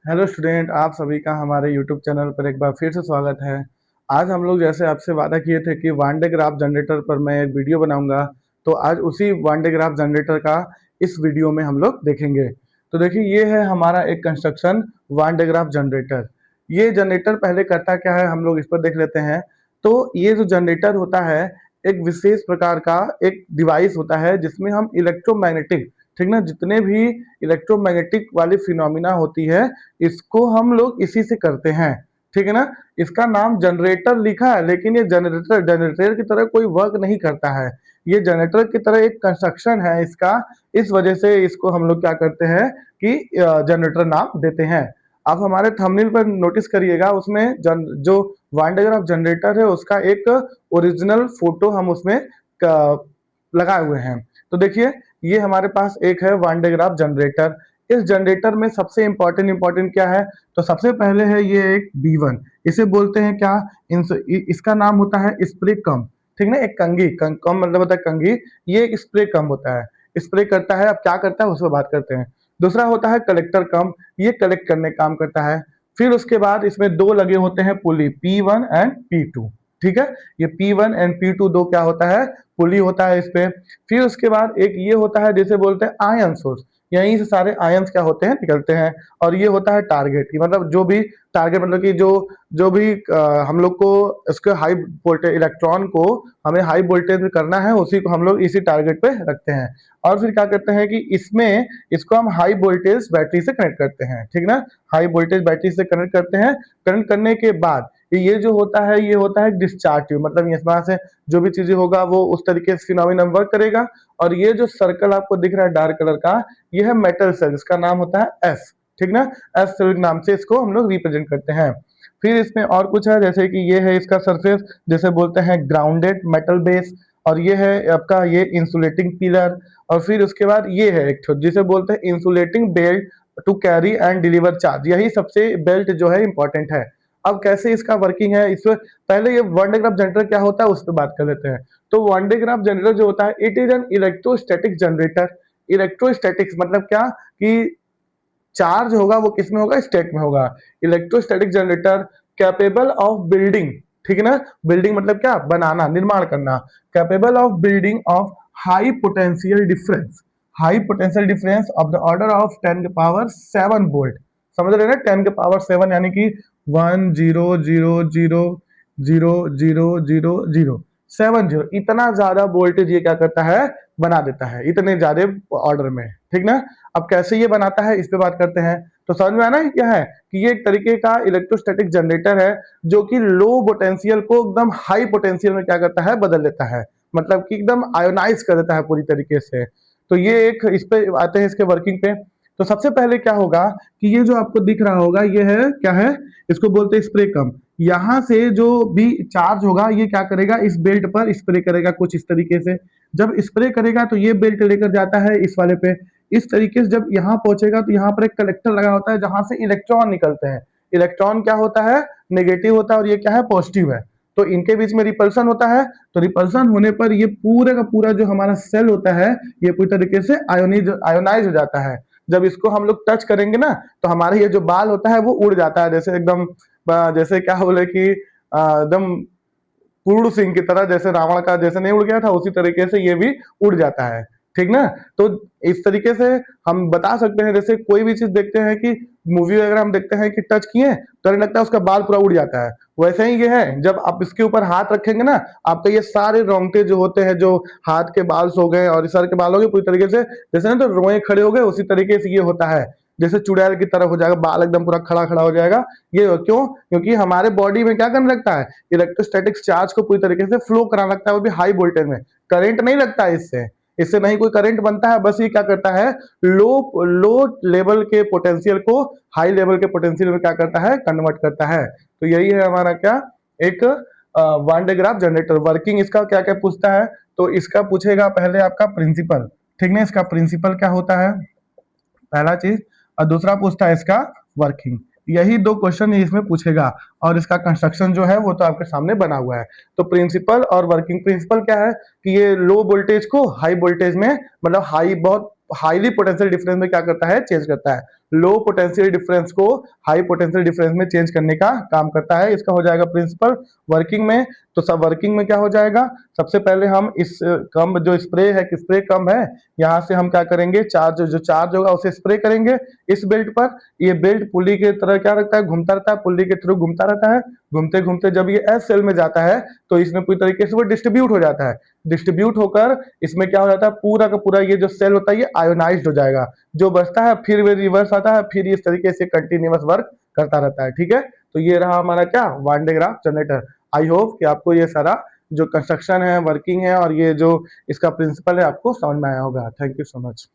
Hello student, आप सभी का हमारे यूट्यूब चैनल पर एक बार फिर से स्वागत है। आज हम लोग जैसे आपसे वादा किए थे कि वन डे ग्राफ जनरेटर पर मैं एक वीडियो बनाऊंगा, तो आज उसी वन डे ग्राफ जनरेटर का इस वीडियो में हम लोग देखेंगे। तो देखिए, ये है हमारा एक construction one day graph generator. ये जनरेटर पहले करता क्या है, हम लोग इस पर देख लेते हैं। तो ये जो जनरेटर होता है, एक विशेष प्रकार का एक डिवाइस होता है जिसमें हम इलेक्ट्रोमैग्नेटिक, ठीक ना, जितने भी इलेक्ट्रोमैग्नेटिक वाली फिनोमिना होती है, इसको हम लोग इसी से करते हैं। ठीक है ना। इसका नाम जनरेटर लिखा है, लेकिन ये जनरेटर जनरेटर की तरह कोई वर्क नहीं करता है। ये जनरेटर की तरह एक कंस्ट्रक्शन है इसका। इस वजह से इसको हम लोग क्या करते हैं कि जनरेटर नाम देते हैं। आप हमारे थंबनेल पर नोटिस करिएगा, उसमें जो वन डायग्राफ जनरेटर है उसका एक ओरिजिनल फोटो हम उसमें लगाए हुए हैं। तो देखिए, ये हमारे पास एक है वन डायग्राफ जनरेटर। इस जनरेटर में सबसे इंपॉर्टेंट क्या है, तो सबसे पहले है ये एक B1। इसे बोलते हैं क्या, इसका नाम होता है स्प्रे कम। ठीक ना, एक कंघी, कम मतलब होता है कंघी। ये एक स्प्रे कम होता है, स्प्रे करता है। अब क्या करता है उस पर बात करते हैं। दूसरा होता है कलेक्टर कम, ये कलेक्ट करने का काम करता है। फिर उसके बाद इसमें दो लगे होते हैं पुली, P1 एंड P2। ठीक है, ये P1 एंड P2 दो क्या होता है, पुली होता है इस पे। फिर उसके बाद एक ये होता है जिसे बोलते हैं आयन सोर्स, यहीं से सारे आयंस क्या होते हैं, निकलते हैं। और ये होता है टारगेट, मतलब जो भी टारगेट, मतलब कि जो जो भी हम लोग को इसके हाई वोल्टेज इलेक्ट्रॉन को हमें हाई वोल्टेज में करना है, उसी को हम लोग इसी टारगेट पे रखते हैं। और फिर क्या करते हैं कि इसमें इसको हम हाई वोल्टेज बैटरी से कनेक्ट करते हैं। ठीक ना, हाई वोल्टेज बैटरी से कनेक्ट करते हैं। कनेक्ट करने के बाद ये जो होता है, ये होता है डिस्चार्ज ट्यूब, मतलब यहाँ से जो भी चीजें होगा वो उस तरीके से फिनोमिना वर्क करेगा। और ये जो सर्कल आपको दिख रहा है डार्क कलर का, ये है मेटल सेल, इसका नाम होता है एस। ठीक ना, एस सेल नाम से इसको हम लोग रिप्रेजेंट करते हैं। फिर इसमें और कुछ है, जैसे कि ये है इसका सरफेस, जैसे बोलते हैं ग्राउंडेड मेटल बेस। और ये है आपका ये इंसुलेटिंग पिलर। और फिर उसके बाद ये है एक जिसे बोलते हैं insulating belt to carry and deliver charge. यही सबसे बेल्ट जो है इंपॉर्टेंट है। अब कैसे इसका वर्किंग है, इसमें पहले ये वन डे ग्राफ जनरेटर क्या होता है उस पर बात कर लेते हैं। तो वन डे ग्राफ जनरेटर जो होता है, it is an electrostatic generator. Electrostatics मतलब क्या, कि चार्ज होगा वो किस में होगा, स्टेट में होगा। Electrostatic generator capable of building, ठीक है ना, बिल्डिंग मतलब क्या, बनाना, निर्माण करना। Capable of building of high potential difference, high potential difference of the order of 10 के पावर 7 वोल्ट। समझ रहे हैं ना, 10 के पावर 7 यानी कि 1 0 0 0 0 0 0 70, इतना ज्यादा वोल्टेज ये क्या करता है, बना देता है इतने ज्यादा ऑर्डर में। ठीक ना। अब कैसे ये बनाता है इस पे बात करते हैं। तो समझ में आना है क्या है, कि ये एक तरीके का इलेक्ट्रोस्टैटिक जनरेटर है जो कि लो पोटेंशियल को एकदम हाई पोटेंशियल में क्या करता है, बदल देता है। मतलब कि एकदम आयोनाइज कर देता है पूरी तरीके से। तो ये एक, इस पे आते हैं इसके वर्किंग पे। तो सबसे पहले क्या होगा कि ये जो आपको दिख रहा होगा, ये है क्या है, इसको बोलते हैं स्प्रे कम। यहां से जो भी चार्ज होगा ये क्या करेगा, इस बेल्ट पर स्प्रे करेगा कुछ इस तरीके से। जब स्प्रे करेगा तो ये बेल्ट लेकर जाता है इस वाले पे। इस तरीके से जब यहाँ पहुंचेगा तो यहाँ पर एक कलेक्टर लगा होता है जहां से इलेक्ट्रॉन निकलते हैं। इलेक्ट्रॉन क्या होता है, नेगेटिव होता है, और ये क्या है, पॉजिटिव है। तो इनके बीच में रिपल्सन होता है। तो रिपल्सन होने पर ये पूरे का पूरा जो हमारा सेल होता है, ये पूरी तरीके से आयोनाइज हो जाता है। जब इसको हम लोग टच करेंगे ना, तो हमारे ये जो बाल होता है वो उड़ जाता है, जैसे एकदम जैसे क्या बोले कि एकदम पूर्ण सिंह की तरह, जैसे रावण का जैसे नहीं उड़ गया था, उसी तरीके से ये भी उड़ जाता है। ठीक ना। तो इस तरीके से हम बता सकते हैं, जैसे कोई भी चीज देखते हैं कि मूवी वगैरह हम देखते हैं कि टच किए तो लगता है उसका बाल पूरा उड़ जाता है। वैसे ही ये है, जब आप इसके ऊपर हाथ रखेंगे ना, आपके ये सारे रोंगटे जो होते हैं, जो हाथ के बाल सो गए और सर के बाल हो गए पूरी तरीके से, जैसे ना तो रोए खड़े हो गए, उसी तरीके से ये होता है। जैसे चुड़ैल की तरह हो जाएगा, बाल एकदम पूरा खड़ा खड़ा हो जाएगा। ये क्यों, क्योंकि हमारे बॉडी में क्या करने लगता है, इलेक्ट्रोस्टैटिक चार्ज को पूरी तरीके से फ्लो कराना लगता है, वो भी हाई वोल्टेज में। करंट नहीं लगता है इससे, इससे नहीं कोई करंट बनता है। बस ये क्या करता है, लो लो लेवल के पोटेंशियल को हाई लेवल के पोटेंशियल में क्या करता है, कन्वर्ट करता है। तो यही है हमारा क्या, एक one day graph generator. Working इसका क्या क्या पूछता है, तो इसका पूछेगा पहले आपका प्रिंसिपल। ठीक है, इसका प्रिंसिपल क्या होता है, पहला चीज। और दूसरा पूछता है इसका वर्किंग। यही दो क्वेश्चन इसमें पूछेगा। और इसका कंस्ट्रक्शन जो है वो तो आपके सामने बना हुआ है। तो प्रिंसिपल और वर्किंग, प्रिंसिपल क्या है कि ये लो वोल्टेज को हाई वोल्टेज में, मतलब हाई बहुत हाईली पोटेंशियल डिफरेंस में क्या करता है, चेंज करता है। लो पोटेंशियल डिफरेंस को हाई पोटेंशियल डिफरेंस में चेंज करने का काम करता है। इसका हो जाएगा प्रिंसिपल वर्किंग में। तो सब वर्किंग में क्या हो जाएगा, सबसे पहले हम इस कम जो स्प्रे है, स्प्रे कम है, यहाँ से हम क्या करेंगे, चार्ज जो चार्ज होगा उसे स्प्रे करेंगे इस बेल्ट पर। ये बेल्ट पुली की तरह क्या रहता है, घूमता रहता है, पुली के थ्रू घूमता रहता है। घूमते घूमते जब ये एस सेल में जाता है तो इसमें पूरी तरीके से वो डिस्ट्रीब्यूट हो जाता है। डिस्ट्रीब्यूट होकर इसमें क्या हो जाता है, पूरा का पूरा ये जो सेल होता है ये आयोनाइज्ड हो जाएगा। जो बचता है फिर वे रिवर्स आता है, फिर इस तरीके से कंटिन्यूअस वर्क करता रहता है। ठीक है, तो ये रहा हमारा क्या, one day graph generator. I hope कि आपको ये सारा जो कंस्ट्रक्शन है, वर्किंग है और ये जो इसका प्रिंसिपल है आपको समझ में आया होगा। Thank you so much.